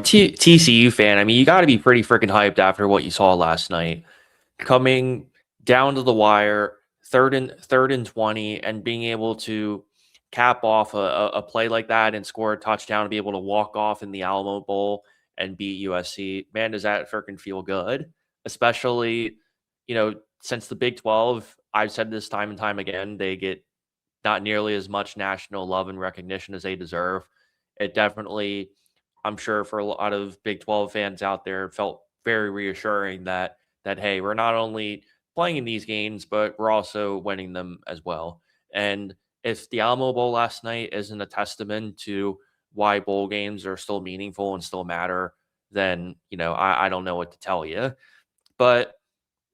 TCU fan, I mean, you got to be pretty freaking hyped after what you saw last night. Coming down to the wire, third and 20, and being able to cap off a play like that and score a touchdown and be able to walk off in the Alamo Bowl and beat USC. Man, does that freaking feel good? Especially, since the Big 12, I've said this time and time again, they get not nearly as much national love and recognition as they deserve. It definitely, I'm sure for a lot of Big 12 fans out there, felt very reassuring that hey, we're not only playing in these games, but we're also winning them as well. And if the Alamo Bowl last night isn't a testament to why bowl games are still meaningful and still matter, then I don't know what to tell you. But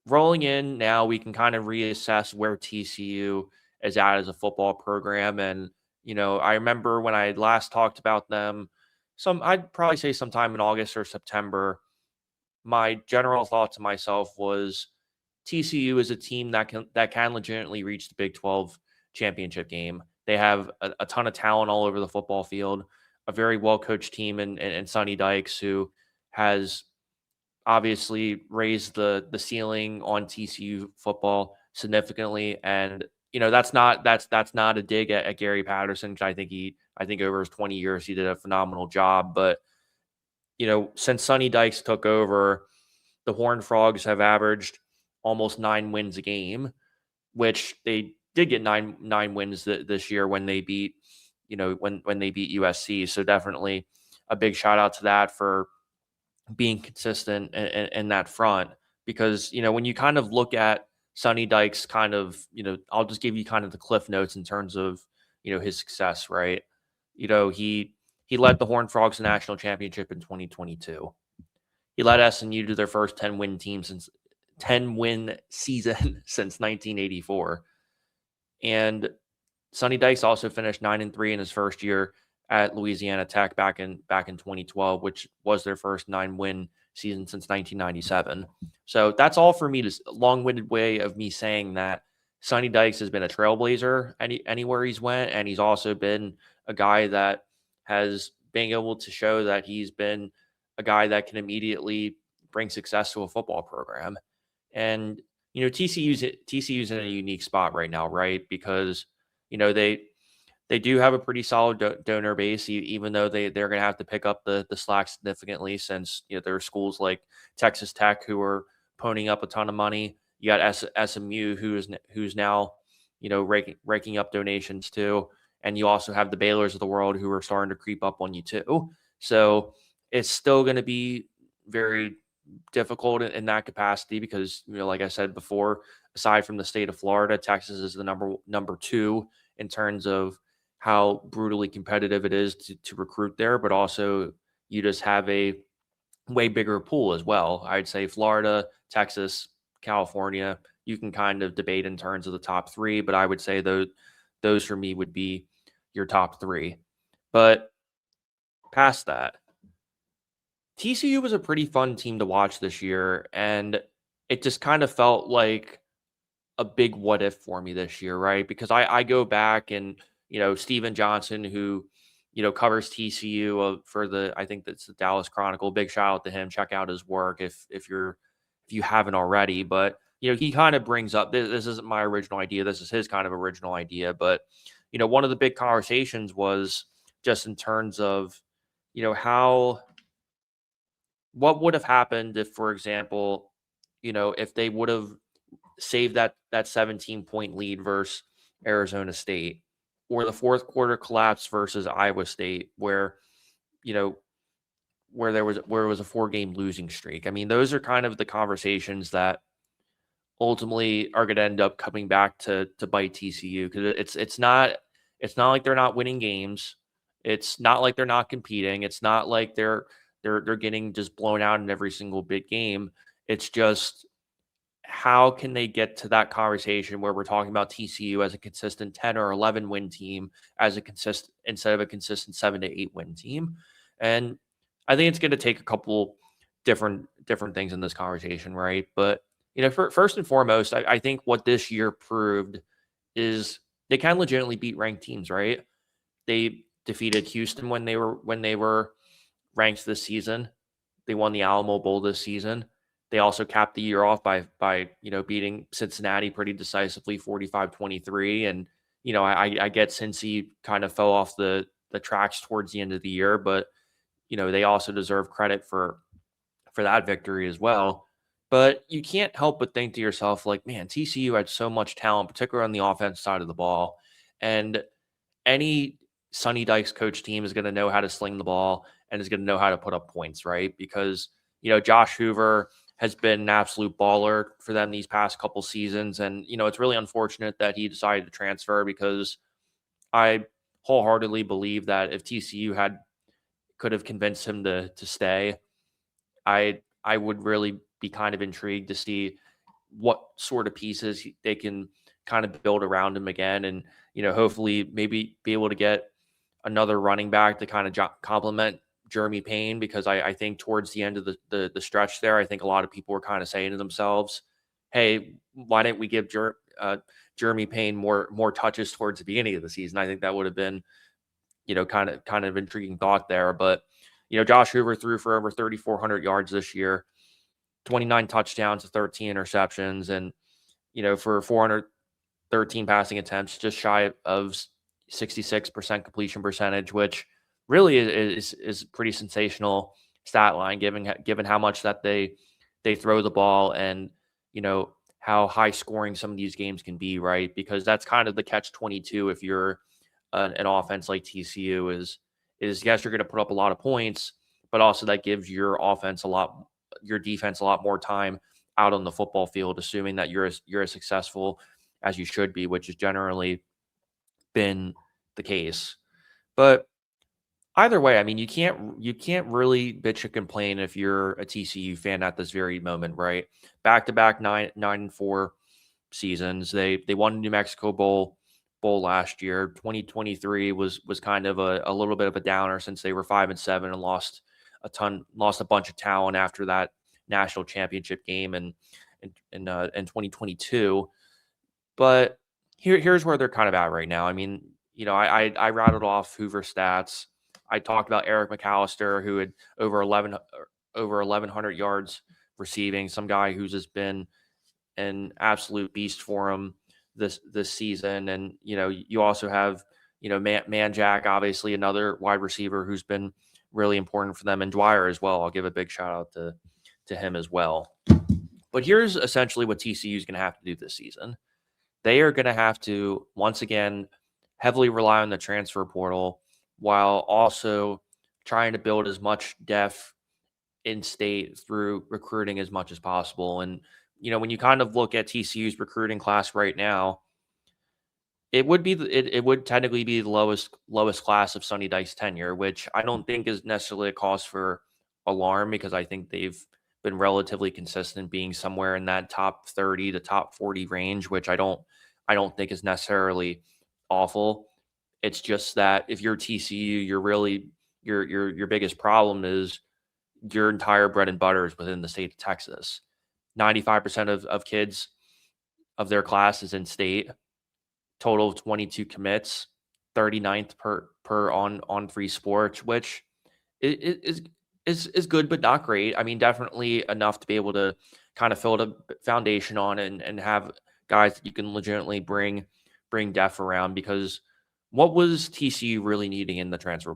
rolling in now, we can kind of reassess where TCU is at as a football program. And, I remember when I last talked about them, I'd probably say sometime in August or September, my general thought to myself was TCU is a team that can legitimately reach the Big 12 championship game. They have a ton of talent all over the football field, a very well coached team in Sonny Dykes, who has obviously raised the ceiling on TCU football significantly. And that's not a dig at Gary Patterson, because I think over his 20 years he did a phenomenal job. But since Sonny Dykes took over, the Horned Frogs have averaged almost 9 wins a game, which they did get nine wins this year when they beat when they beat USC. So definitely a big shout out to that for being consistent in that front. Because when you kind of look at Sonny Dykes, kind of I'll just give you kind of the cliff notes in terms of his success, right? He led the Horned Frogs to national championship in 2022. He led SMU to their first 10-win season since 1984. And Sonny Dykes also finished 9-3 in his first year at Louisiana Tech back in 2012, which was their first 9-win season since 1997. So that's all for me. This long-winded way of me saying that Sonny Dykes has been a trailblazer anywhere he's went, and he's also been a guy that has been able to show that he's been a guy that can immediately bring success to a football program. And TCU's in a unique spot right now, right? Because they do have a pretty solid donor base, even though they're going to have to pick up the slack significantly, since there are schools like Texas Tech who are ponying up a ton of money. You got SMU who's now raking up donations too, and you also have the Baylors of the world who are starting to creep up on you too. So it's still going to be very difficult in that capacity, because like I said before, aside from the state of Florida, Texas is the number two in terms of how brutally competitive it is to recruit there, but also you just have a way bigger pool as well. I'd say Florida, Texas, California, you can kind of debate in terms of the top three, but I would say those for me would be your top three. But past that, TCU was a pretty fun team to watch this year, and it just kind of felt like a big what if for me this year, right? Because I go back and Steven Johnson, who covers TCU for I think that's the Dallas Chronicle. Big shout out to him. Check out his work if you haven't already. But he kind of brings up this isn't my original idea. This is his kind of original idea. But one of the big conversations was just in terms of how what would have happened if, for example, if they would have saved that 17-point lead versus Arizona State, or the fourth quarter collapse versus Iowa State, where there was it was a 4-game losing streak. I mean, those are kind of the conversations that ultimately are going to end up coming back to bite TCU, because it's not like they're not winning games. It's not like they're not competing. It's not like they're getting just blown out in every single big game. It's just, how can they get to that conversation where we're talking about TCU as a consistent 10 or 11 win team instead of a consistent 7 to 8 win team? And I think it's going to take a couple different things in this conversation, right? But first and foremost, I think what this year proved is they can legitimately beat ranked teams, right? They defeated Houston when they were ranked this season. They won the Alamo Bowl this season. They also capped the year off by beating Cincinnati pretty decisively, 45-23. And I get Cincy kind of fell off the tracks towards the end of the year, but they also deserve credit for that victory as well. But you can't help but think to yourself, like, man, TCU had so much talent, particularly on the offense side of the ball. And any Sonny Dykes coach team is going to know how to sling the ball and is going to know how to put up points, right? Because, Josh Hoover has been an absolute baller for them these past couple seasons. And, it's really unfortunate that he decided to transfer, because I wholeheartedly believe that if TCU could have convinced him to stay, I would really be kind of intrigued to see what sort of pieces they can kind of build around him again. And, hopefully maybe be able to get another running back to kind of complement Jeremy Payne, because I think towards the end of the stretch there, I think a lot of people were kind of saying to themselves, hey, why didn't we give Jeremy Payne more touches towards the beginning of the season? I think that would have been, kind of intriguing thought there. But, Josh Hoover threw for over 3,400 yards this year, 29 touchdowns to 13 interceptions, and, for 413 passing attempts, just shy of 66% completion percentage, which really is pretty sensational stat line, given how much that they throw the ball, and how high scoring some of these games can be, right? Because that's kind of the catch-22 if you're an offense like TCU is yes, you're going to put up a lot of points, but also that gives your defense a lot more time out on the football field, assuming that you're as successful as you should be, which has generally been the case. But either way, I mean, you can't really bitch and complain if you're a TCU fan at this very moment, right? Back-to-back 9-4 seasons. They won the New Mexico Bowl last year. 2023 was kind of a little bit of a downer, since they were 5-7 and lost a bunch of talent after that national championship game in 2022. But here's where they're kind of at right now. I mean, I rattled off Hoover stats. I talked about Eric McAlister, who had over 1,100 yards receiving, some guy who's just been an absolute beast for him this season. And you also have Manjack, obviously another wide receiver who's been really important for them, and Dwyer as well. I'll give a big shout out to him as well. But here's essentially what TCU is going to have to do this season. They are going to have to, once again, heavily rely on the transfer portal, while also trying to build as much depth in state through recruiting as much as possible. And, when you kind of look at TCU's recruiting class right now, it would technically be the lowest class of Sonny Dykes' tenure, which I don't think is necessarily a cause for alarm, because I think they've been relatively consistent, being somewhere in that top 30 to top 40 range, which I don't think is necessarily awful. It's just that if you're TCU, you're really your biggest problem is your entire bread and butter is within the state of Texas. 95% of kids of their class is in state. Total of 22 commits, 39th per on free sports, which is good but not great. I mean, definitely enough to be able to kind of fill a foundation on and have guys that you can legitimately bring depth around. Because what was TCU really needing in the transfer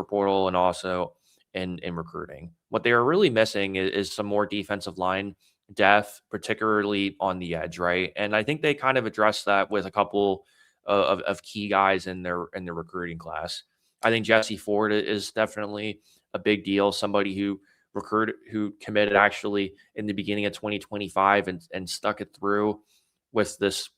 portal, and also in recruiting? What they are really missing is some more defensive line depth, particularly on the edge, right? And I think they kind of addressed that with a couple of key guys in their recruiting class. I think Jesse Ford is definitely a big deal. Somebody who committed actually in the beginning of 2025 and stuck it through with this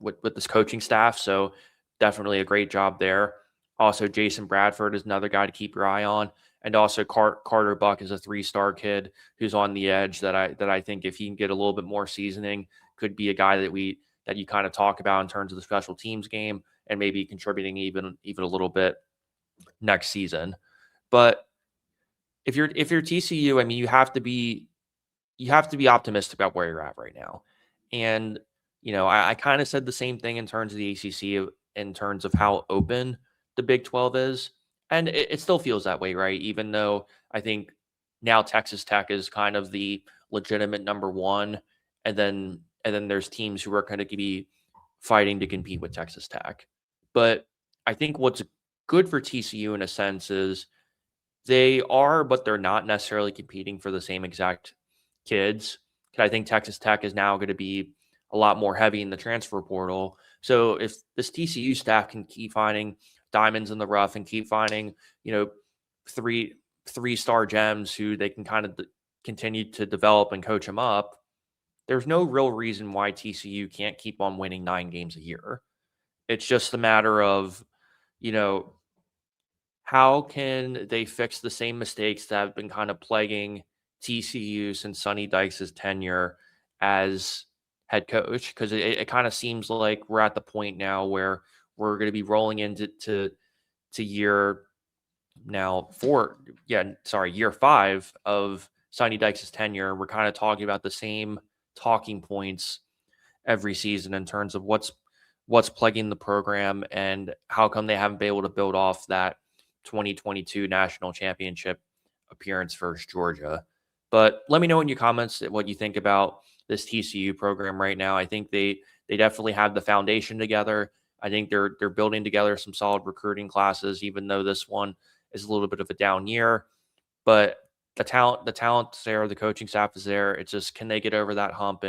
with this coaching staff. So definitely a great job there. Also, Jason Bradford is another guy to keep your eye on. And also Carter Buck is a 3-star kid who's on the edge that I think, if he can get a little bit more seasoning, could be a guy that you kind of talk about in terms of the special teams game, and maybe contributing even a little bit next season. But if you're TCU, I mean, you have to be optimistic about where you're at right now. And I kind of said the same thing in terms of the ACC, in terms of how open the Big 12 is. And it still feels that way, right? Even though I think now Texas Tech is kind of the legitimate number one, and then there's teams who are going to be fighting to compete with Texas Tech. But I think what's good for TCU in a sense is they are, but they're not necessarily competing for the same exact kids. 'Cause I think Texas Tech is now going to be a lot more heavy in the transfer portal. So if this TCU staff can keep finding diamonds in the rough and keep finding, you know, three three-star gems who they can kind of continue to develop and coach them up, there's no real reason why TCU can't keep on winning 9 games a year. It's just a matter of, you know, how can they fix the same mistakes that have been kind of plaguing TCU since Sonny Dykes' tenure as head coach? Because it kind of seems like we're at the point now where we're going to be rolling into to year now four, yeah, sorry, year 5 of Sonny Dykes' tenure. We're kind of talking about the same talking points every season in terms of what's plaguing the program and how come they haven't been able to build off that 2022 national championship appearance versus Georgia. But let me know in your comments what you think about this TCU program right now. I think they definitely have the foundation together. I think they're building together some solid recruiting classes, even though this one is a little bit of a down year. But the talent's there, the coaching staff is there. It's just, can they get over that hump and